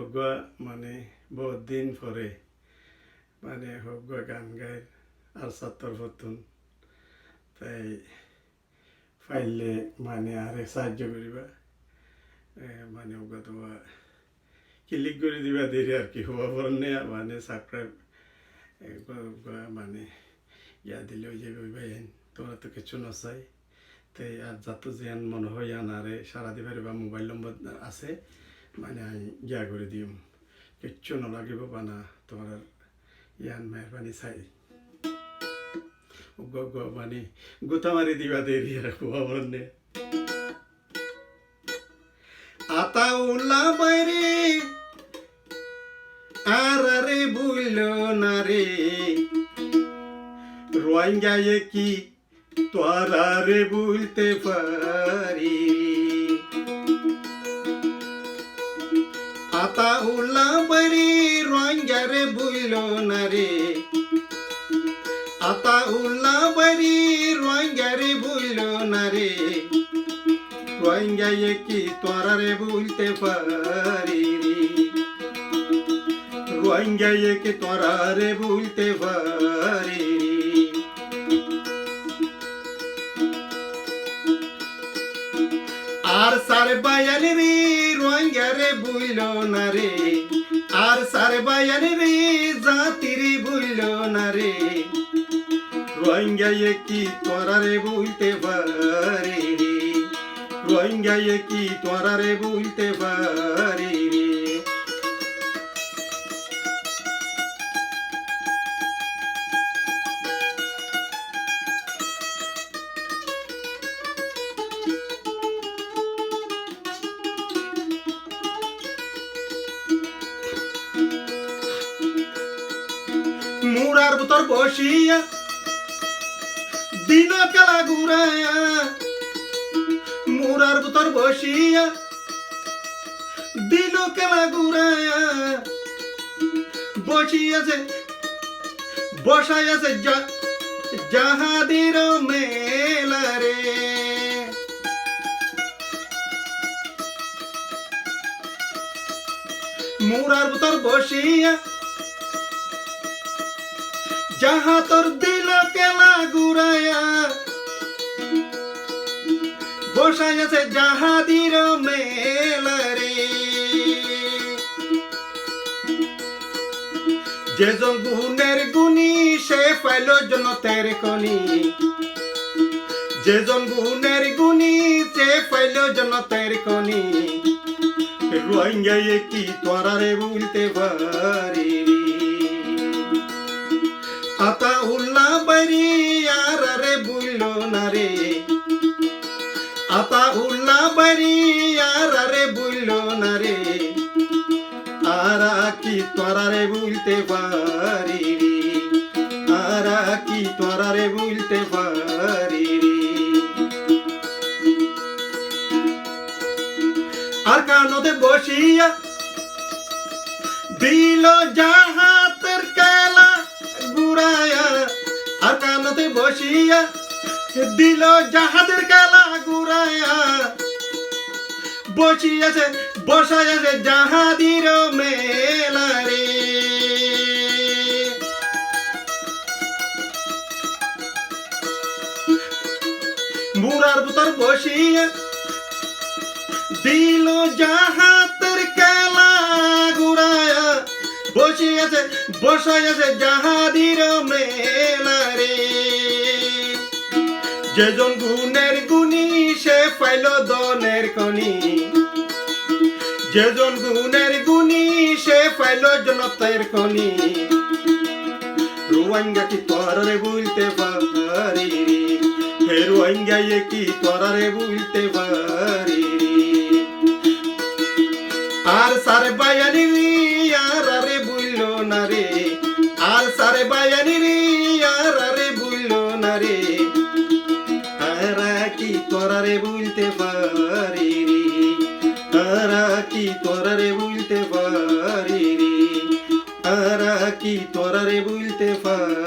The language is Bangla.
হগুয়া মানে বহুত দিন পরে মানে হগুয়া গান গায় আর সাত্তর ফতুন তাই ফাইলে মানে আরে সাহায্য করিবা মানে হগুয়া তোমার ক্লিক করে দিবা দেরি আর কি হওয়া পরে মানে সাবস্ক্রাইব মানে ইয়া দিলে ওই যে ওই ভাই তোমরা তো কিছু নচাই তাই আর যত যেন মনে হয় আনারে সারা দিবার বা মোবাইল নম্বর আছে মানে আমি ইয়া করে দিম কিচ্ছু নালাগিব বানা তোমার ইয়ান মেহরবানি চাই মানে গোতা মারি দিবা দেরি আর হওয়া পরে আতা উল্লা বাইরে আর রে বুইল না রে রোহিঙ্গায়ে কি তোরা রে বুলতে পারি আতা উল্লা বাইরে রোহিঙ্গা রে বুইল না রে আতা উল্লা বাইরে রোহিঙ্গা রে বুইল না রে রোহিঙ্গায়ে কি তোরা রে বুলতে পারি রোহিঙ্গায়ে কি তোরা রে বুলতে পারি আর সার বায়ানি রে রোহিঙ্গা রে বুইল না রে আর সার বায়ানি রে জাতি রে বুইল না রে রোহিঙ্গায়ে কি তোরা রে বুলতে পারি রোহিঙ্গায়ে কি তোরা রে বুলতে পারি মুরার ভিতর বসিয়া দিন খেলা ঘুরায়া মুরার ভিতর বসিয়া দিন খেলা ঘুরায়া বসিয়াছে বসাইয়াছে জাহাদের মেলা রে মুরার ভিতর বসিয়া যাহা তোর দিল কেলা ঘুরায়া বসাইয়াছে জাহাদির মেলা রে যে গুণের গুণী সে পাইল জনতের কনি যে গুণের গুণী সে পাইল জনতের কনি রোহিঙ্গায়ে কি তোরা রে বলতে পারি আতা উল্লা বাইরি আর রে বুইল না রে আতা উল্লা বাইরি আর রে বুইল না রে আর কি তোরা রে বুলতে পারি আর কি তোরা রে বুলতে পারি আর কানতে বসিয়া দিল জাহাতের কেলা ঘুরায়া আর কানতে বসিয়া দিল জাহাদের কালা ঘুরায়া বসিয়াছে বসাইয়াছে জাহাদির মেলা রে মুরার ভিতর বসিয়া দিল জাহাদের কালা ঘুরায়া বসিয়াছে বসাইয়াছে জাহাদির মেলা রে যেজন গুণের গুণী সে পাইল দনের কনি যেজন গুণের গুণী সে পাইল জনতের কনি রোহিঙ্গা কি তোরা রে বলতে পারি হে রোহিঙ্গায়ে কি তোরা রে বলতে পারি আর সারে বায়ানি রে আর রে বুইল না রে আর সারে বায়ানি রে আর রে বুইল না রে আর কি তোরা রে বলতে পারি আর কি তোরা রে বলতে পারি আর কি তোরা রে বলতে পারি